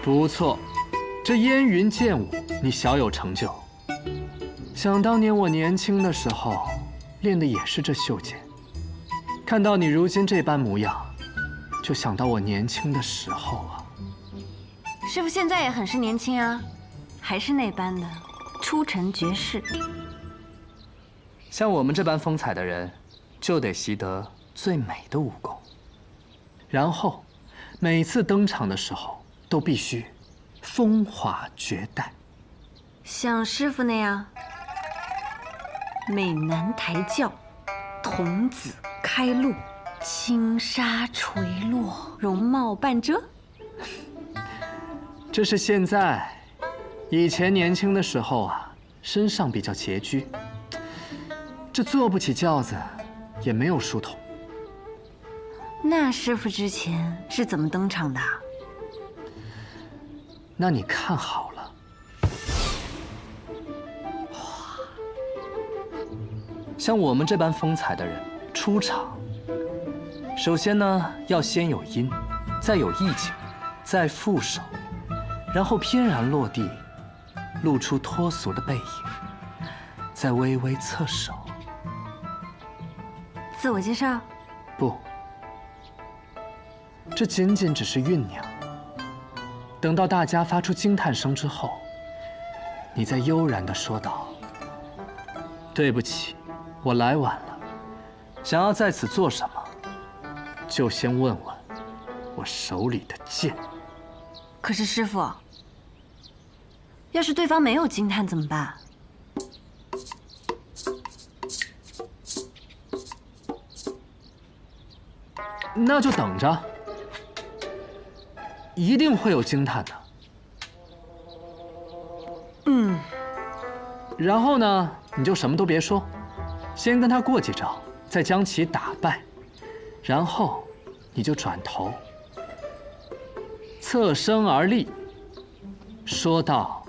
不错，这烟云剑舞你小有成就。想当年我年轻的时候，练的也是这袖剑。看到你如今这般模样，就想到我年轻的时候啊。师傅现在也很是年轻啊，还是那般的出尘绝世。像我们这般风采的人，就得习得最美的武功，然后每次登场的时候都必须风华绝代，像师傅那样，美男抬轿，童子开路，轻纱垂落，容貌半遮。这是现在，以前年轻的时候啊，身上比较拮据，这坐不起轿子，也没有书童。那师傅之前是怎么登场的？那你看好了，像我们这般风采的人出场，首先呢要先有音，再有意境，再负手，然后翩然落地，露出脱俗的背影，再微微侧手。自我介绍？不，这仅仅只是酝酿。等到大家发出惊叹声之后，你再悠然地说道：“对不起，我来晚了。想要在此做什么，就先问问我手里的剑。”可是师傅，要是对方没有惊叹怎么办？那就等着，一定会有惊叹的。嗯。然后呢，你就什么都别说，先跟他过几招，再将其打败，然后你就转头，侧身而立，说道：“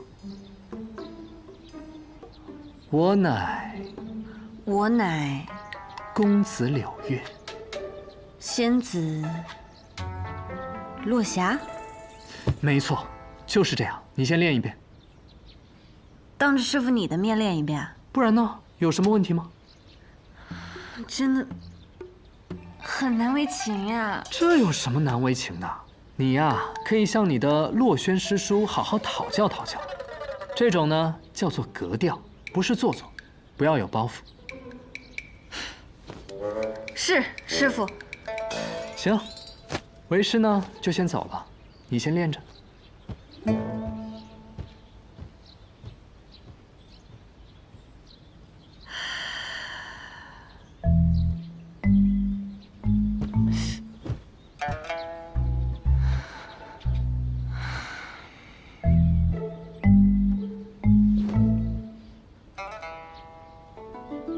我乃公子柳月。”仙子落霞？没错，就是这样。你先练一遍。当着师傅你的面练一遍？不然呢？有什么问题吗？真的很难为情呀。这有什么难为情的？你呀，可以向你的洛轩师叔好好讨教讨教。这种呢叫做格调，不是做作，不要有包袱。是，师傅。行，为师呢就先走了，你先练着。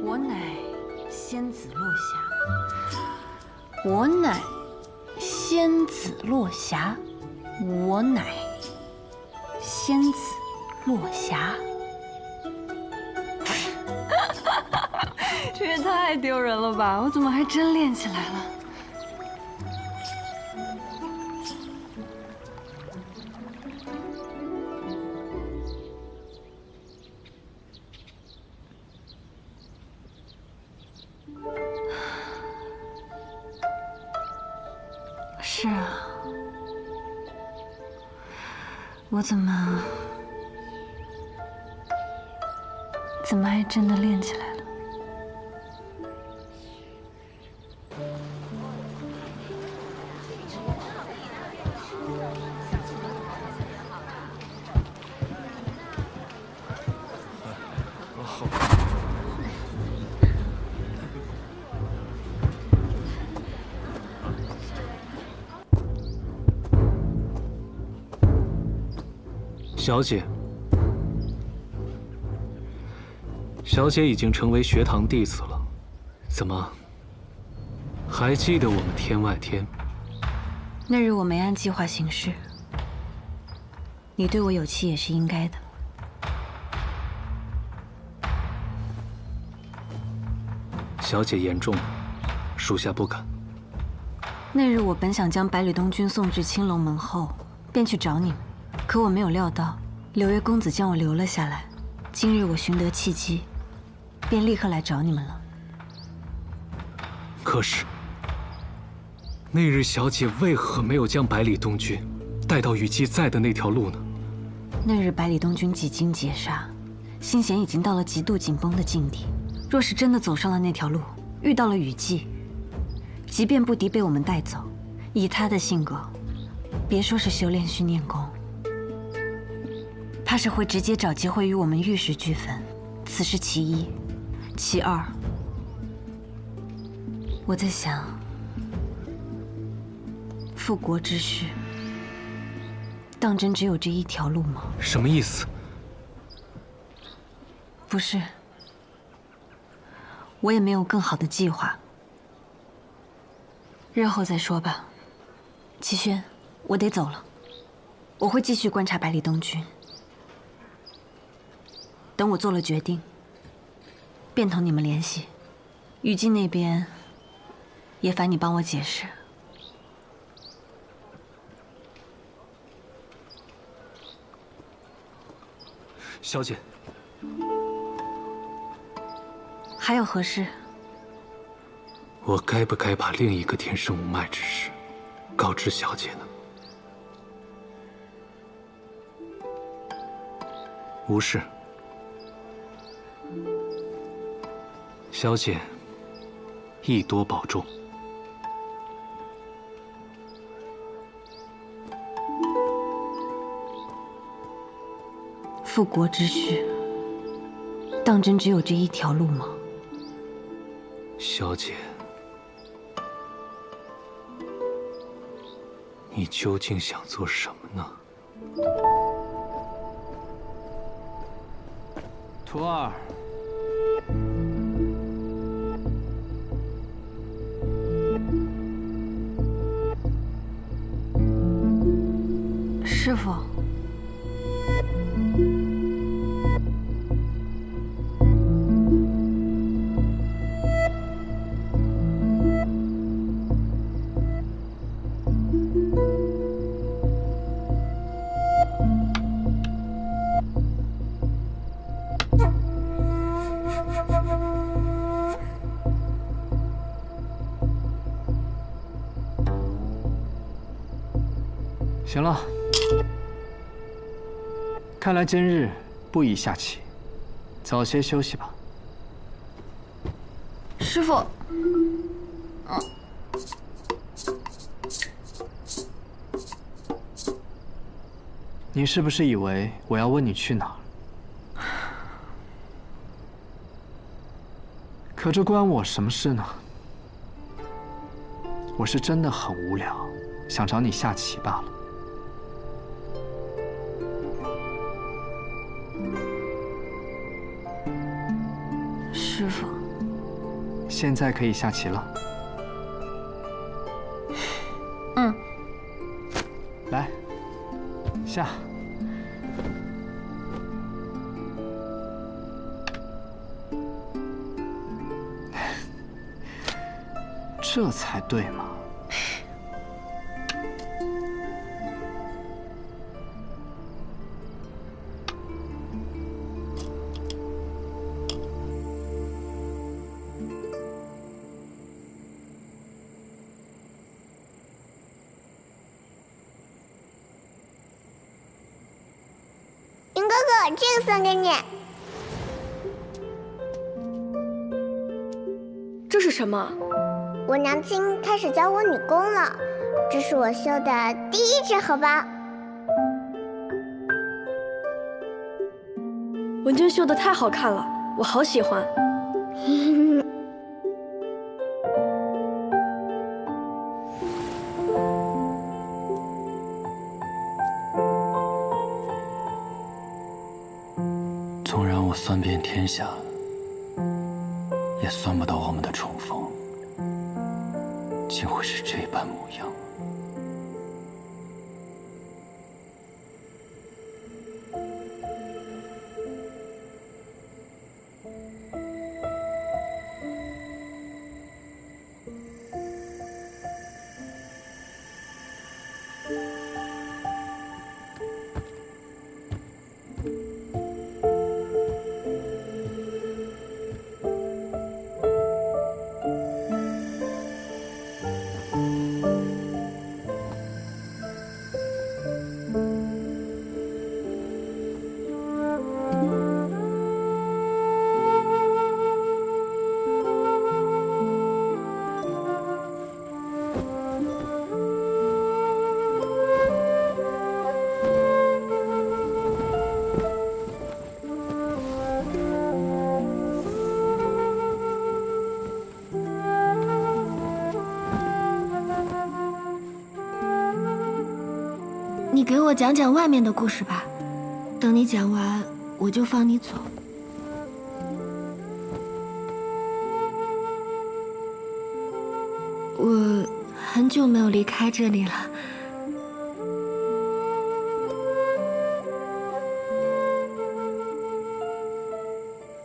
我乃仙子落霞，我乃仙子落霞，我乃仙子落霞。这也太丢人了吧！我怎么还真练起来了？是啊，我怎么还真的练起来了？小姐，小姐已经成为学堂弟子了，怎么还记得我们天外天？那日我没按计划行事，你对我有气也是应该的。小姐言重了，属下不敢。那日我本想将百里东君送至青龙门后，便去找你们，可我没有料到柳月公子将我留了下来。今日我寻得契机，便立刻来找你们了。可是，那日小姐为何没有将百里东君带到雨姬在的那条路呢？那日百里东君几经劫杀，心弦已经到了极度紧绷的境地。若是真的走上了那条路，遇到了雨姬，即便不敌被我们带走，以他的性格，别说是修炼训练功，怕是会直接找机会与我们玉石俱焚。此是其一，其二，我在想，复国之事，当真只有这一条路吗？什么意思？不是，我也没有更好的计划，日后再说吧。齐轩，我得走了，我会继续观察百里东君。等我做了决定，便同你们联系。雨姬那边，也烦你帮我解释。小姐，还有何事？我该不该把另一个天生无脉之事告知小姐呢？无事。小姐，宜多保重。复国之事，当真只有这一条路吗？小姐，你究竟想做什么呢？徒儿，师傅。行了，看来今日不宜下棋，早些休息吧。师傅，你是不是以为我要问你去哪儿？可这关我什么事呢？我是真的很无聊，想找你下棋罢了。师傅，现在可以下棋了。嗯，来，下。这才对嘛！云哥哥，这个送给你。这是什么？我娘亲开始教我女工了，这是我绣的第一只荷包。文娟绣的太好看了，我好喜欢。纵然我算遍天下，也算不到我们的重逢竟会是这般模样。你给我讲讲外面的故事吧，等你讲完，我就放你走。我很久没有离开这里了，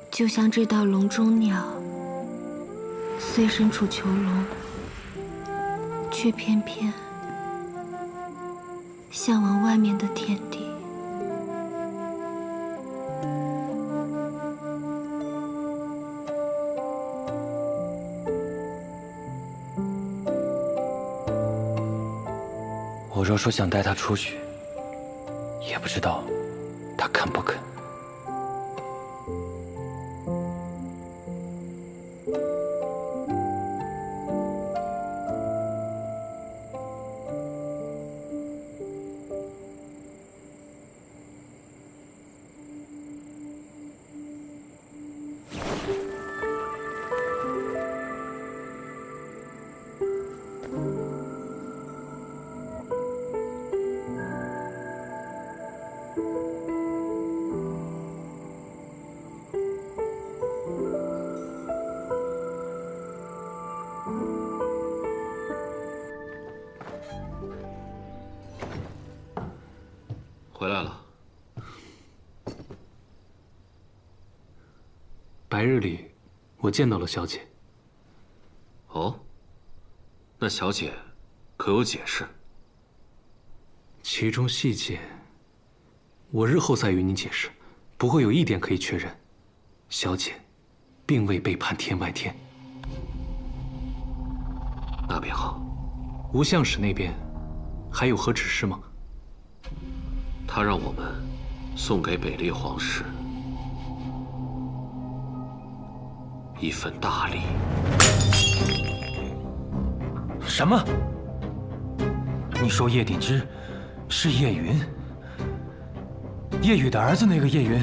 就像这道笼中鸟，虽身处囚笼，却偏偏向往外面的天地。我若说想带他出去，也不知道他肯不肯。回来了。白日里，我见到了小姐。哦，那小姐可有解释？其中细节，我日后再与你解释。不过有一点可以确认，小姐并未背叛天外天。那便好。吴相使那边还有何指示吗？他让我们送给北厉皇室一份大礼。什么？你说叶鼎之是叶云？叶雨的儿子那个叶云？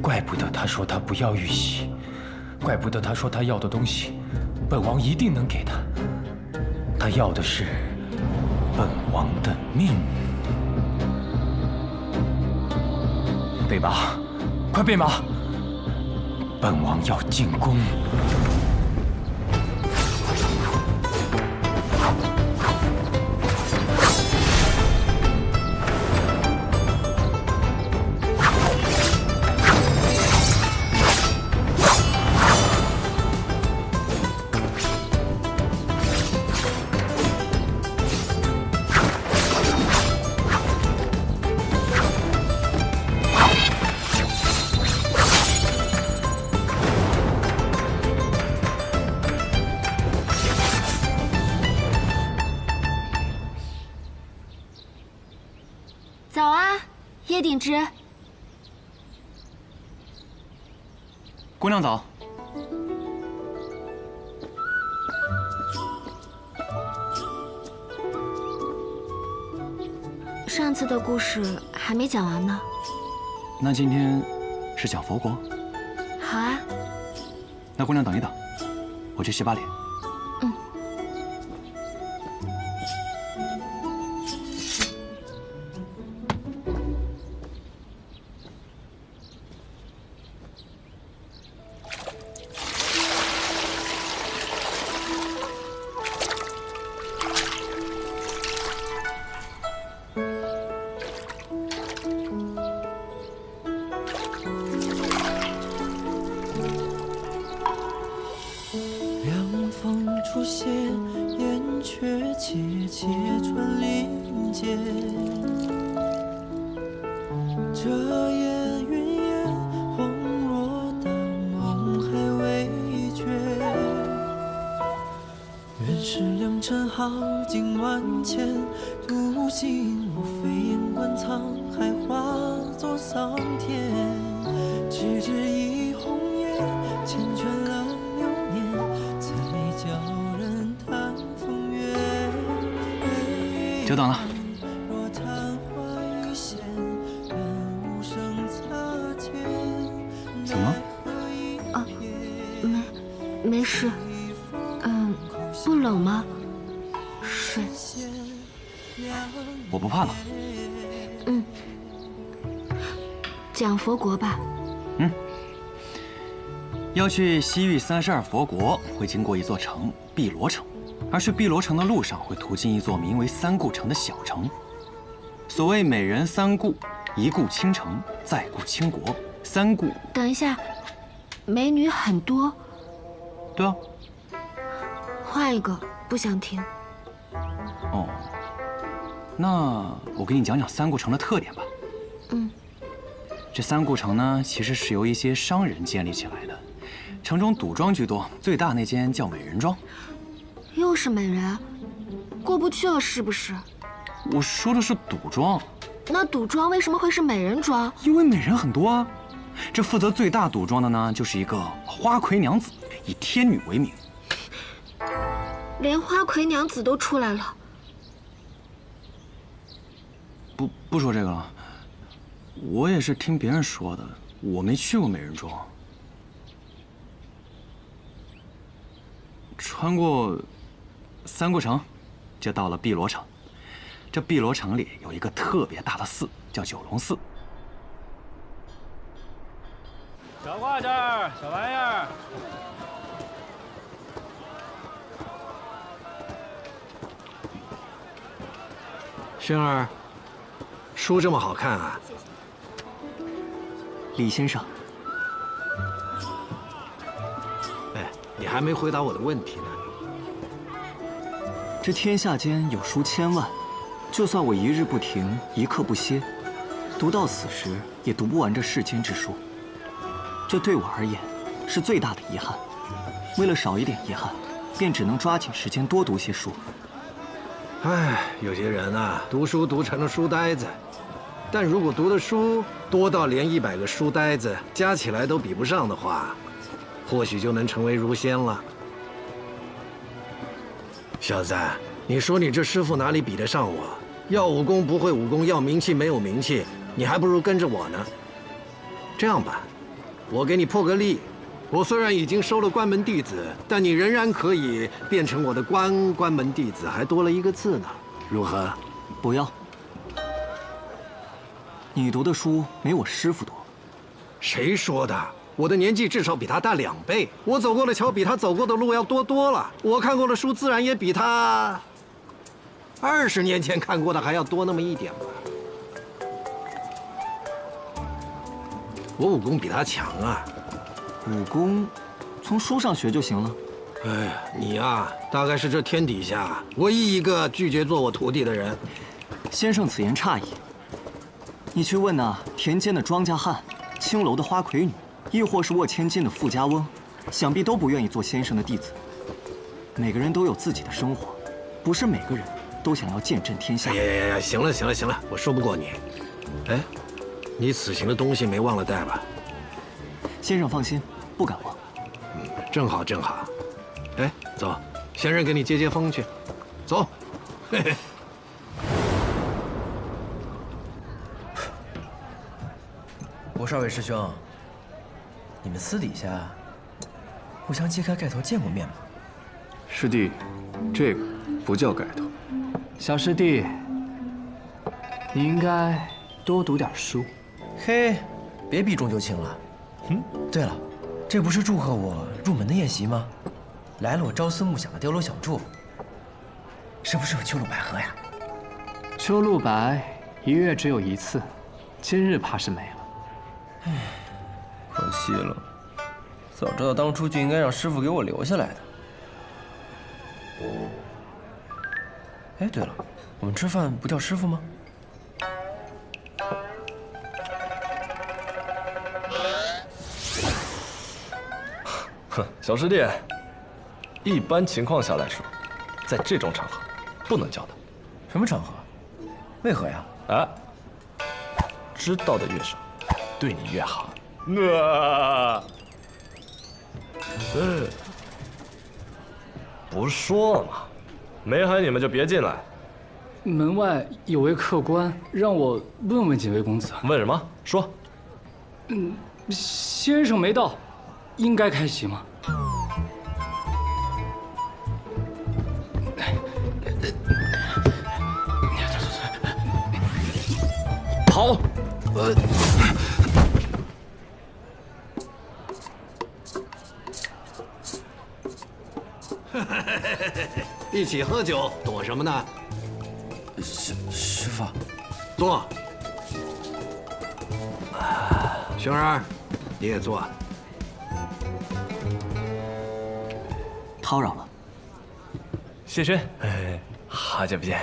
怪不得他说他不要玉玺，怪不得他说他要的东西，本王一定能给他。他要的是本王的命。备马，快备马！本王要进宫。早啊，叶鼎之。姑娘早。上次的故事还没讲完呢。那今天是讲佛国？好啊。那姑娘等一等，我去洗把脸。出现，燕雀切切穿林间。这夜云烟，恍若大梦还未觉。原是良辰好景万千，独行我飞燕观沧海，化作桑田。只知一红叶，缱绻了流年，才叫人叹风月。久等了。若昙花一现，但无声擦肩。怎么？啊，没事。不冷吗？睡。我不怕冷。讲佛国吧。要去西域32佛国，会经过一座城碧罗城，而去碧罗城的路上会途经一座名为三顾城的小城。所谓美人三顾，一顾倾城，再顾倾国。三顾。等一下，美女很多。对啊。换一个，不想听。哦，那我给你讲讲三顾城的特点吧。这三顾城呢，其实是由一些商人建立起来的，城中赌庄居多，最大那间叫美人庄。又是美人，过不去了是不是？我说的是赌庄。那赌庄为什么会是美人庄？因为美人很多啊。这负责最大赌庄的呢，就是一个花魁娘子，以天女为名。连花魁娘子都出来了。不说这个了。我也是听别人说的，我没去过美人庄。穿过三顾城，就到了碧罗城。这碧罗城里有一个特别大的寺，叫九龙寺。小挂件儿，小玩意儿。轩儿，书这么好看啊！李先生，哎，你还没回答我的问题呢。这天下间有书千万，就算我一日不停，一刻不歇，读到此时也读不完这世间之书。这对我而言是最大的遗憾。为了少一点遗憾，便只能抓紧时间多读些书。哎，有些人啊，读书读成了书呆子，但如果读的书多到连100个书呆子加起来都比不上的话，或许就能成为儒仙了。小子，你说你这师傅哪里比得上我？要武功不会武功，要名气没有名气，你还不如跟着我呢。这样吧，我给你破个例。 我虽然已经收了关门弟子，但你仍然可以变成我的关门弟子，还多了一个字呢，如何？不要。你读的书没我师傅多。谁说的？我的年纪至少比他大2倍，我走过的桥比他走过的路要多了，我看过的书自然也比他20年前看过的还要多那么一点吧。我武功比他强啊。 武功，从书上学就行了。哎呀，你呀，大概是这天底下唯一一个拒绝做我徒弟的人。先生此言差矣。你去问那田间的庄稼汉、青楼的花魁女，亦或是沃千金的富家翁，想必都不愿意做先生的弟子。每个人都有自己的生活，不是每个人都想要见证天下。哎，行了，我说不过你。哎，你此行的东西没忘了带吧？ 先生放心，不敢忘。正好。哎，走，先生给你接风去。走。嘿嘿。博少伟师兄，你们私底下互相揭开盖头见过面吗？师弟，这个不叫盖头。小师弟，你应该多读点书。嘿，别避重就轻了。 对了，这不是祝贺我入门的宴席吗？来了我朝思暮想的碉楼小筑，是不是有秋露百合呀？秋露白1月只有1次，今日怕是没了。唉，可惜了，早知道当初就应该让师傅给我留下来的。哎，对了，我们吃饭不叫师傅吗？ 哼，小师弟，一般情况下来说，在这种场合不能叫他。什么场合？为何呀？哎，知道的越少，对你越好。不说了吗？没喊你们就别进来。门外有位客官让我问问几位公子。问什么？说。先生没到。 应该开席吗？好，一起喝酒，躲什么呢？师傅，坐。熊儿，你也坐。 叨扰了，谢轩，好久不见。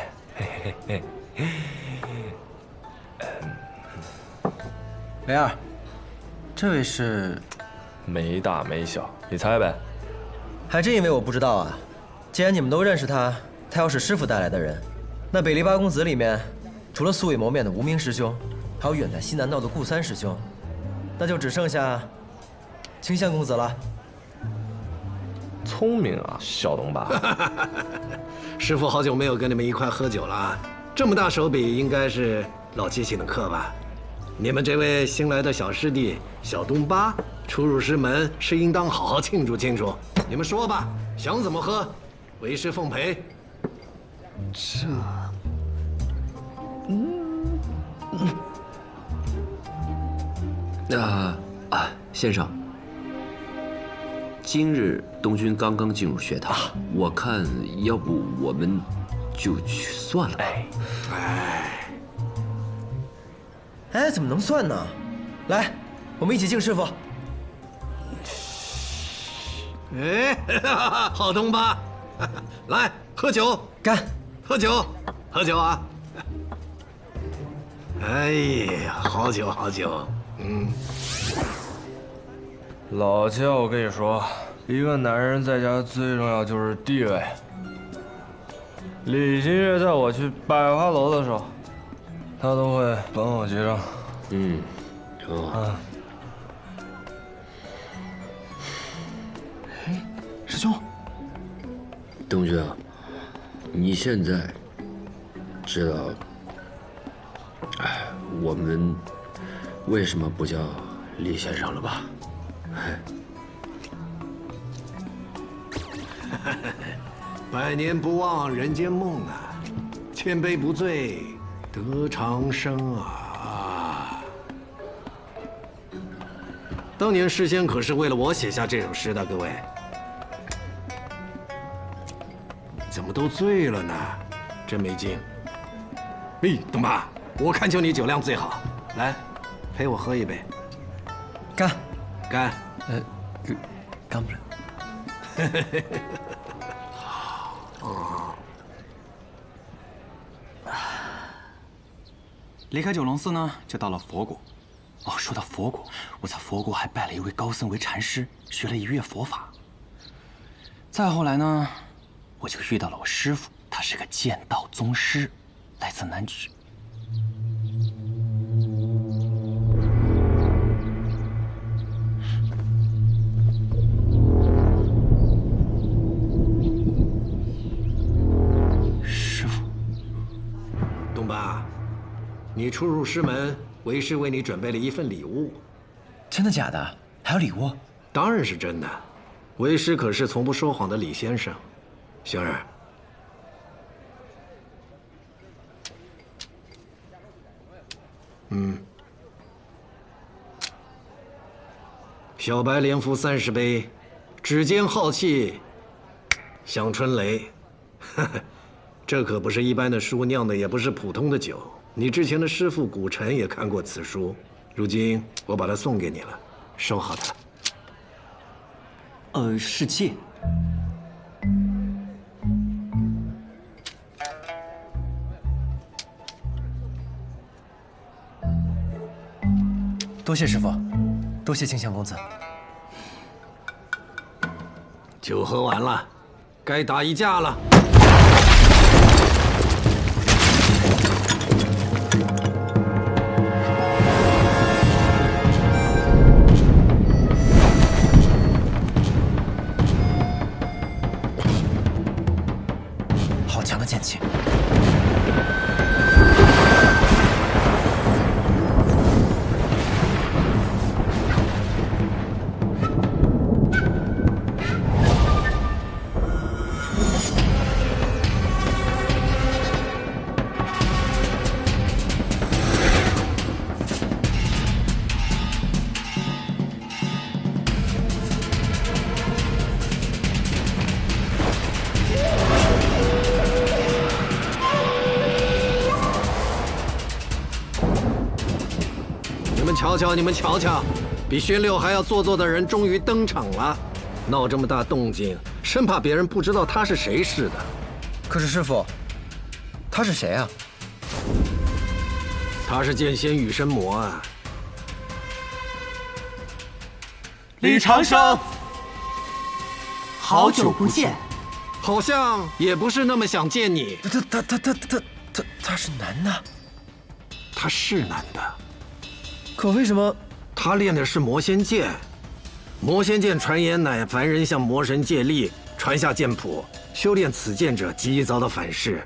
梅儿，这位是？没大没小，你猜呗。还真以为我不知道啊！既然你们都认识他，他要是师傅带来的人，那北篱八公子里面，除了素未谋面的无名师兄，还有远在西南道的顾三师兄，那就只剩下清香公子了。 聪明啊，小东吧。师傅好久没有跟你们一块喝酒了，这么大手笔，应该是老七请的客吧？你们这位新来的小师弟小东巴初入师门，是应当好好庆祝庆祝。你们说吧，想怎么喝，为师奉陪。这，先生。 今日东君刚刚进入学堂，我看要不我们就去算了吧。哎，怎么能算呢？来，我们一起敬师傅。哎，好东巴，来喝酒，干！喝酒，喝酒啊！哎呀，好酒好酒，老七，我跟你说，一个男人在家最重要就是地位。李新月带我去百花楼的时候，他都会帮我结账。嗯，好。哎，师兄，东君啊，你现在知道，我们为什么不叫李先生了吧？百年不忘人间梦啊，千杯不醉得长生啊！当年诗仙可是为了我写下这首诗的，各位，怎么都醉了呢？真没劲。哎，东爸，我看就你酒量最好，来，陪我喝一杯。干，干，干不了。离开九龙寺呢，就到了佛国。哦，说到佛国，我在佛国还拜了一位高僧为禅师，学了1月佛法。再后来呢，我就遇到了我师父，他是个剑道宗师，来自南莒。师父，东爸。你初入师门，为师为你准备了一份礼物。真的假的？还有礼物？当然是真的。为师可是从不说谎的李先生。星儿，小白连服30杯，指尖浩气，响春雷。这可不是一般的书酿的，也不是普通的酒。你之前的师父古尘也看过此书，如今我把它送给你了，收好它。是戒。多谢师父，多谢清香公子。酒喝完了，该打一架了。好强的剑气！你们瞧瞧，比宣六还要做作的人终于登场了，闹这么大动静，生怕别人不知道他是谁似的。可是师父，他是谁啊？他是剑仙羽生魔啊。李长生，好久不见，好像也不是那么想见你。他是男的？他是男的。可为什么他练的是魔仙剑？魔仙剑传言乃凡人向魔神借力，传下剑谱，修炼此剑者极易遭到反噬。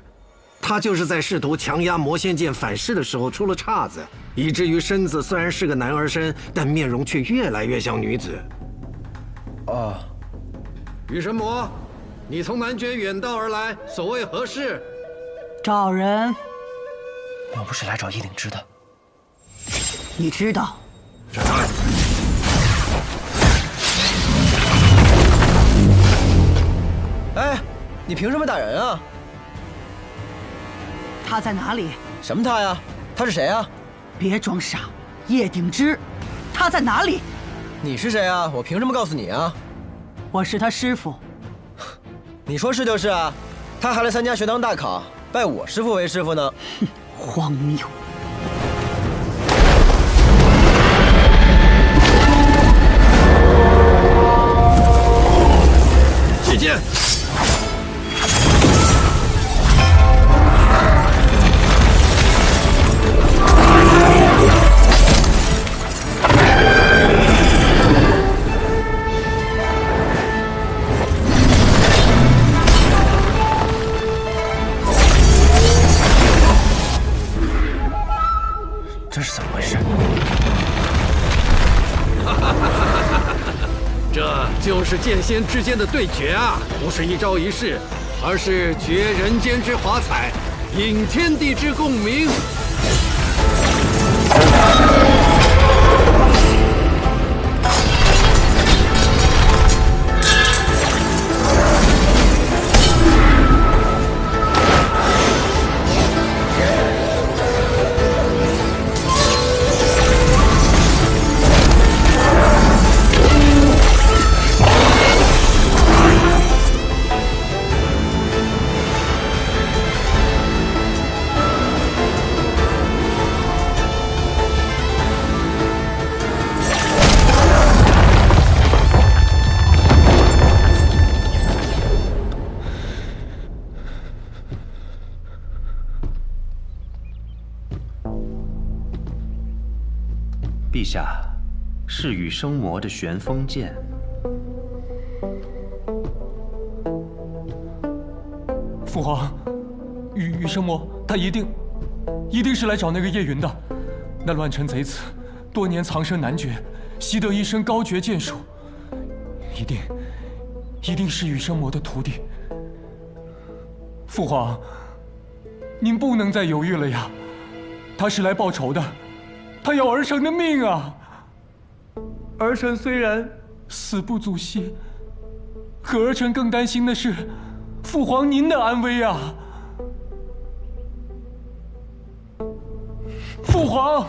他就是在试图强压魔仙剑反噬的时候出了岔子，以至于身子虽然是个男儿身，但面容却越来越像女子。哦，羽生魔，你从南绝远道而来，所谓何事？找人。我不是来找叶灵芝的。你知道？哎，你凭什么打人啊？他在哪里？什么他呀？他是谁啊？别装傻，叶鼎之，他在哪里？你是谁啊？我凭什么告诉你啊？我是他师父。你说是就是啊，他还来参加学堂大考，拜我师父为师父呢。哼，荒谬！起剑！是怎么回事？这就是剑仙之间的对决啊，不是一招一式，而是决人间之华彩，引天地之共鸣。陛下，是羽生魔的旋风剑。父皇，羽生魔他一定是来找那个叶云的。那乱臣贼子多年藏身男爵，习得一身高绝剑术，一定是羽生魔的徒弟。父皇，您不能再犹豫了呀！他是来报仇的。 他要儿臣的命啊！儿臣虽然死不足惜，可儿臣更担心的是父皇您的安危啊！父皇，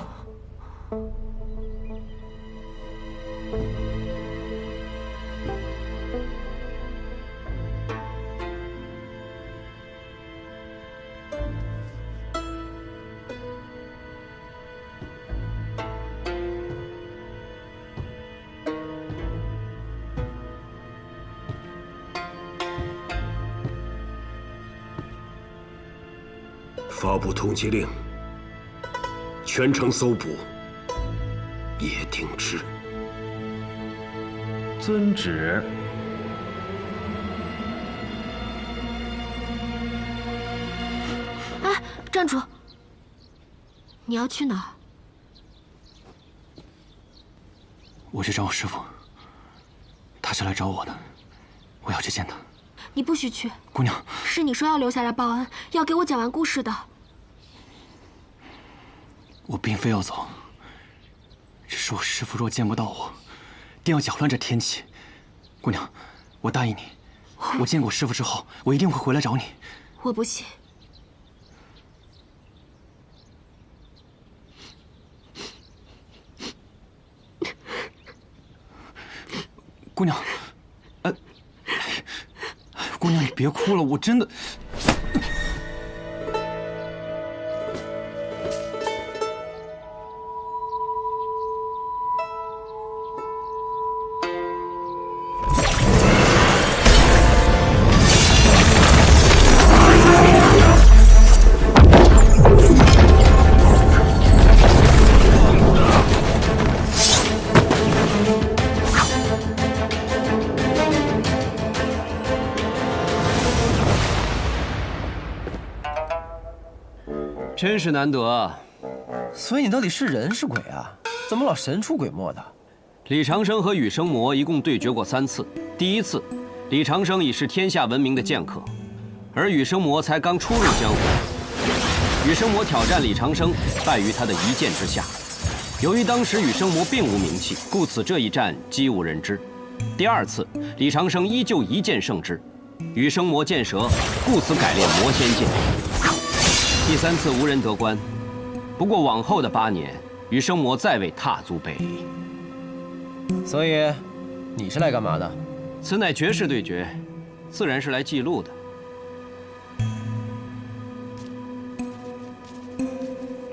发布通缉令，全城搜捕叶挺之。遵旨。哎，站住！你要去哪儿？我去找我师父，他是来找我的，我要去见他。你不许去，姑娘。是你说要留下来报恩，要给我讲完故事的。 我并非要走，只是我师父若见不到我，定要搅乱这天气。姑娘，我答应你，我见过师父之后，我一定会回来找你。我不信。姑娘，姑娘，你别哭了，我真的。 真是难得啊！所以你到底是人是鬼啊？怎么老神出鬼没的？李长生和羽生魔一共对决过3次。第一次，李长生已是天下闻名的剑客，而羽生魔才刚初入江湖。羽生魔挑战李长生，败于他的一剑之下。由于当时羽生魔并无名气，故此这一战几无人知。第2次，李长生依旧一剑胜之，羽生魔剑折，故此改练魔仙剑。 第3次无人得关，不过往后的8年，羽生魔再未踏足北离。所以，你是来干嘛的？此乃绝世对决，自然是来记录的。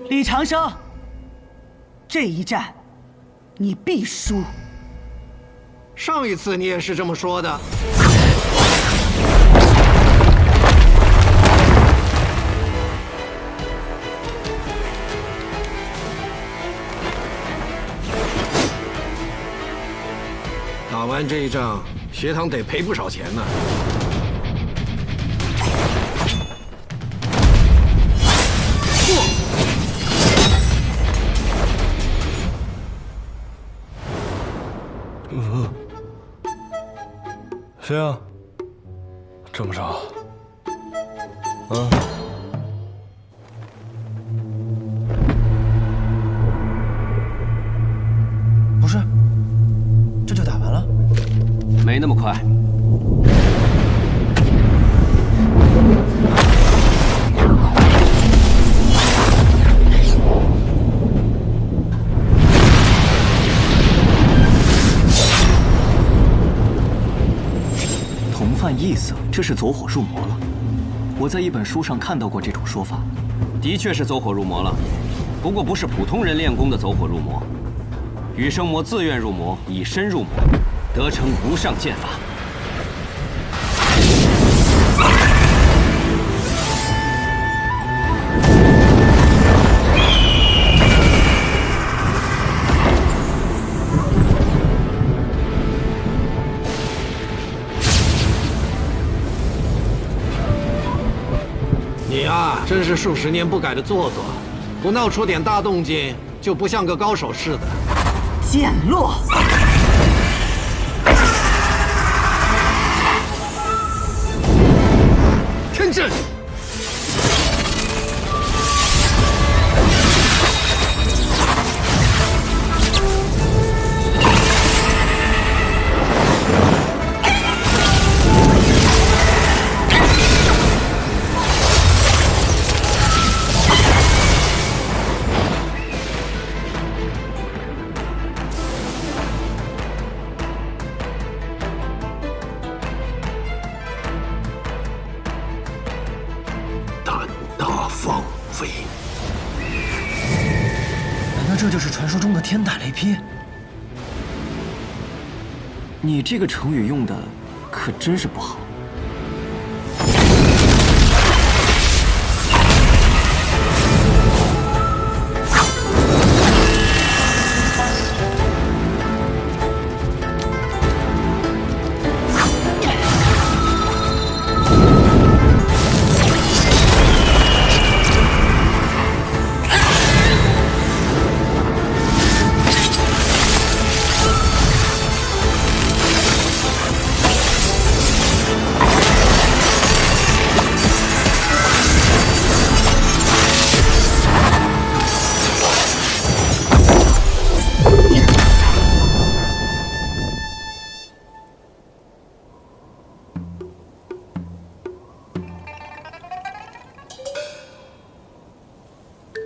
李长生，这一战，你必输。上一次你也是这么说的。 打完这一仗，学堂得赔不少钱呢。谁啊？这么少？啊？不是，这就打完了？没那么快。同犯异色，这是走火入魔了。我在一本书上看到过这种说法。的确是走火入魔了，不过不是普通人练功的走火入魔。羽生魔自愿入魔，以身入魔，得成无上剑法。你呀，真是数十年不改的做作，不闹出点大动静，就不像个高手似的。剑落。天阵。这就是传说中的天打雷劈。你这个成语用的可真是不好。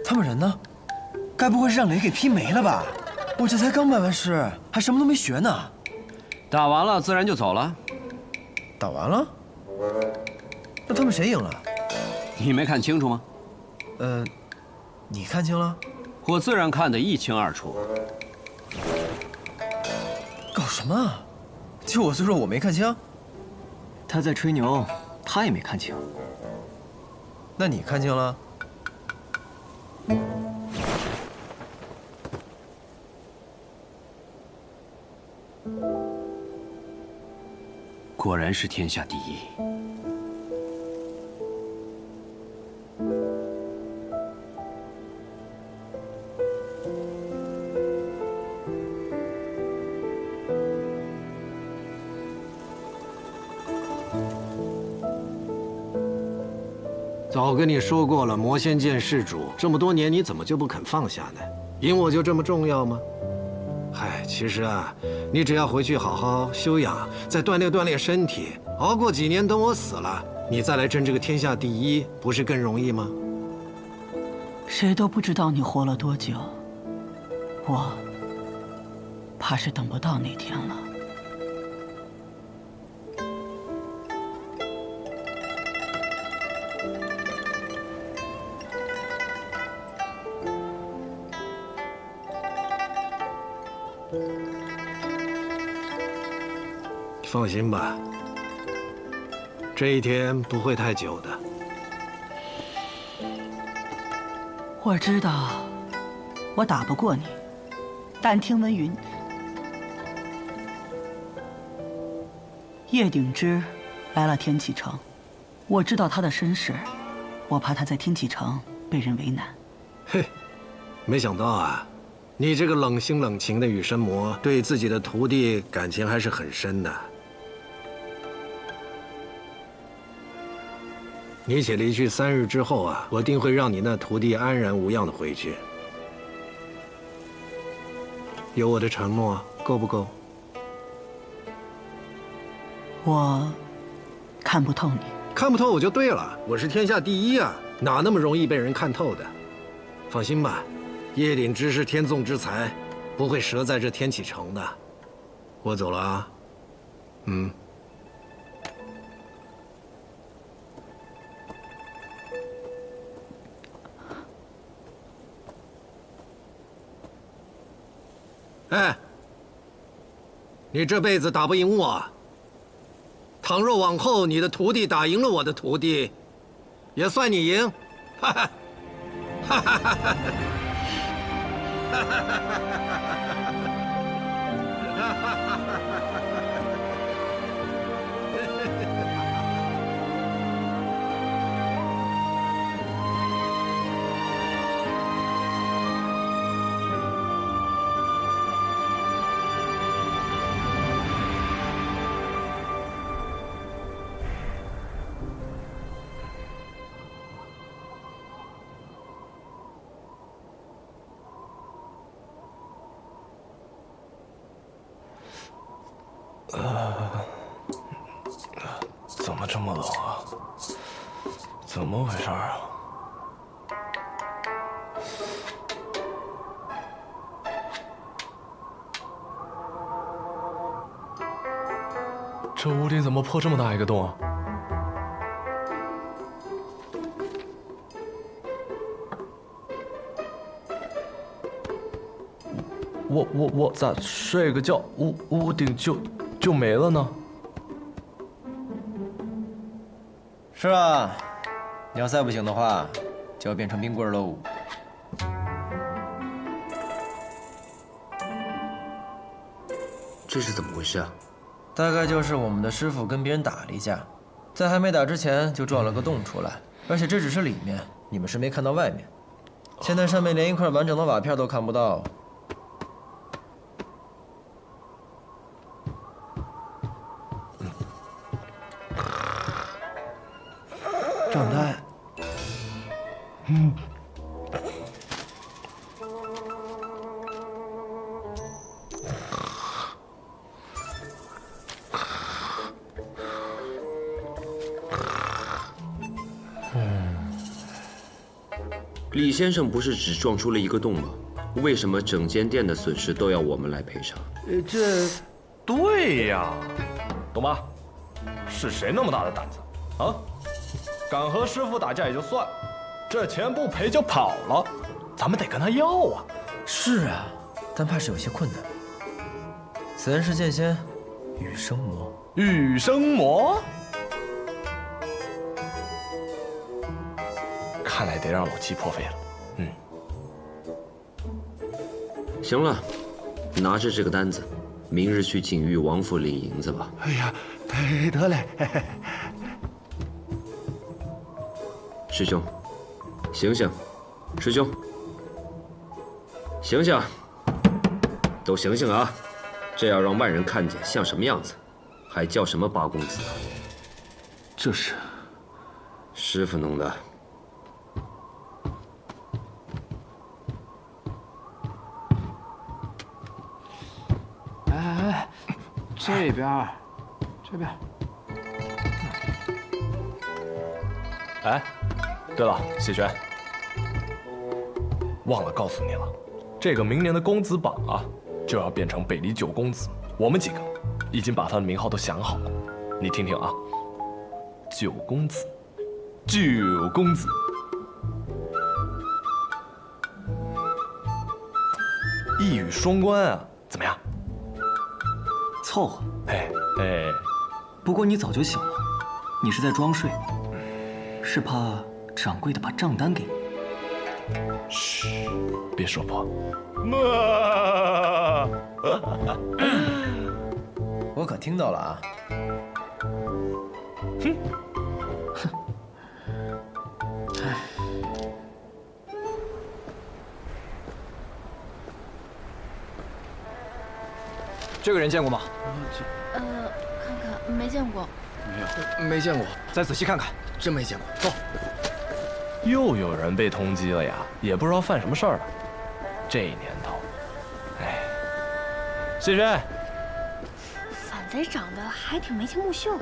他们人呢？该不会是让雷给劈没了吧？我这才刚拜完师，还什么都没学呢。打完了，自然就走了。打完了？那他们谁赢了？你没看清楚吗？你看清了？我自然看得一清二楚。搞什么啊？就我岁数，我没看清？他在吹牛，他也没看清。那你看清了？果然是天下第一。早跟你说过了，魔仙剑世主，这么多年你怎么就不肯放下呢？赢我就这么重要吗？嗨，其实啊，你只要回去好好休养，再锻炼锻炼身体，熬过几年，等我死了，你再来争这个天下第一，不是更容易吗？谁都不知道你活了多久，我怕是等不到那天了。放心吧，这一天不会太久的。我知道，我打不过你，但听闻云，叶鼎之来了天启城，我知道他的身世，我怕他在天启城被人为难。嘿，没想到啊，你这个冷心冷情的羽生魔，对自己的徒弟感情还是很深的。你且离去3日之后啊，我定会让你那徒弟安然无恙的回去。有我的承诺，够不够？我看不透你，看不透我就对了。我是天下第一啊，哪那么容易被人看透的？放心吧，叶鼎之是天纵之才，不会折在这天启城的。我走了啊。哎，你这辈子打不赢我。倘若往后你的徒弟打赢了我的徒弟，也算你赢。哈哈，哈哈哈哈怎么这么冷啊？怎么回事啊？这屋顶怎么破这么大一个洞啊？我咋睡个觉，屋顶就没了呢？是啊，你要再不行的话，就要变成冰棍喽。这是怎么回事啊？大概就是我们的师傅跟别人打了一架，在还没打之前就撞了个洞出来，而且这只是里面，你们是没看到外面。现在上面连一块完整的瓦片都看不到。状态，李先生不是只撞出了一个洞吗？为什么整间店的损失都要我们来赔偿？这，对呀，董妈，是谁那么大的胆子啊？敢和师傅打架也就算，这钱不赔就跑了，咱们得跟他要啊。是啊，但怕是有些困难。此人是剑仙羽生魔。羽生魔？看来得让老七破费了。行了，拿着这个单子，明日去锦玉王府领银子吧。哎呀，得嘞。师兄，醒醒！师兄，醒醒！都醒醒啊！这要让外人看见，像什么样子？还叫什么八公子？这是师傅弄的。哎，这边，这边。哎，对了，谢玄，忘了告诉你了，这个明年的公子榜啊，就要变成北离9公子。我们几个已经把他的名号都想好了，你听听啊，9公子，9公子，一语双关啊，怎么样？凑合。哎，不过你早就醒了，你是在装睡，是怕掌柜的把账单给你。嘘，别说破。我可听到了啊！哼，这个人见过吗？看看，没见过。没见过，再仔细看看，真没见过。走。又有人被通缉了呀，也不知道犯什么事儿了。这年头，哎，谢轩，反贼长得还挺眉清目秀。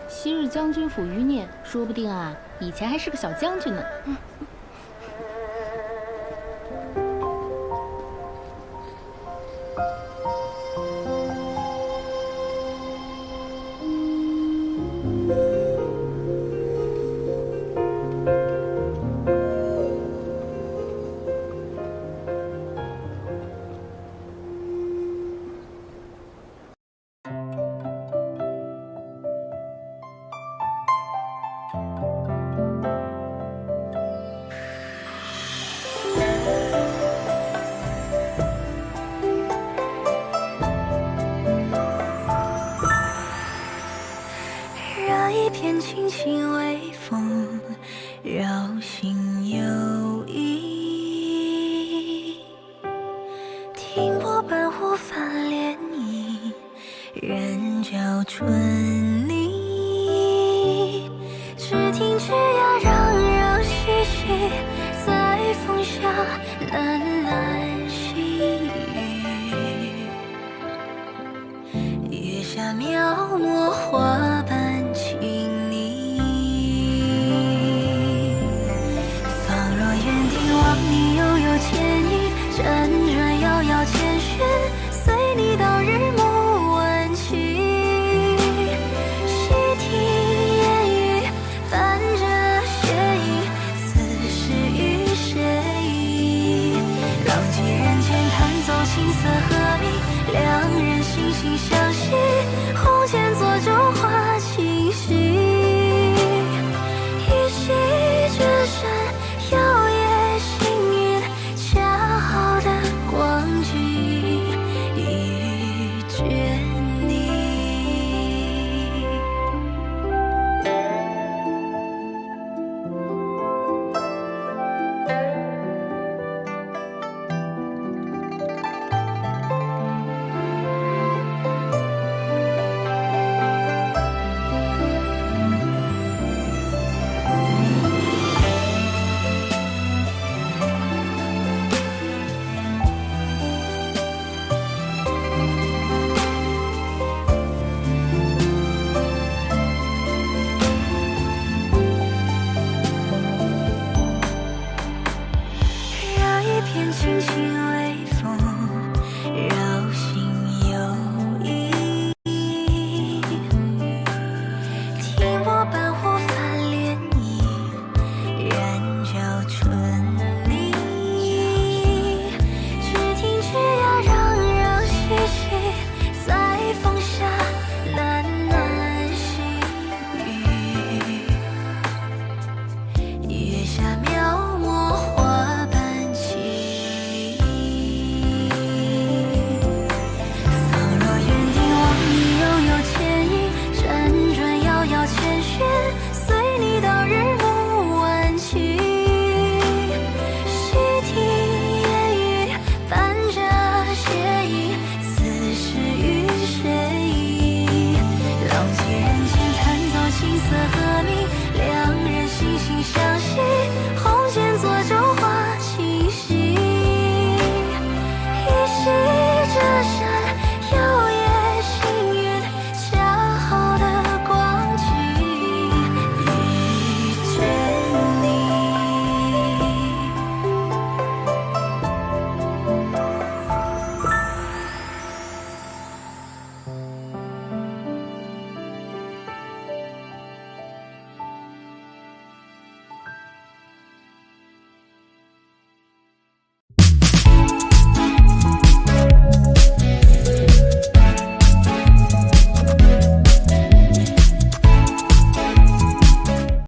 昔日将军府余孽，说不定啊，以前还是个小将军呢。片轻轻微风，绕心游弋。听波般忽泛涟漪，人教春泥。只听枝桠攘攘嬉戏，在风下喃喃细语。月下描摹花。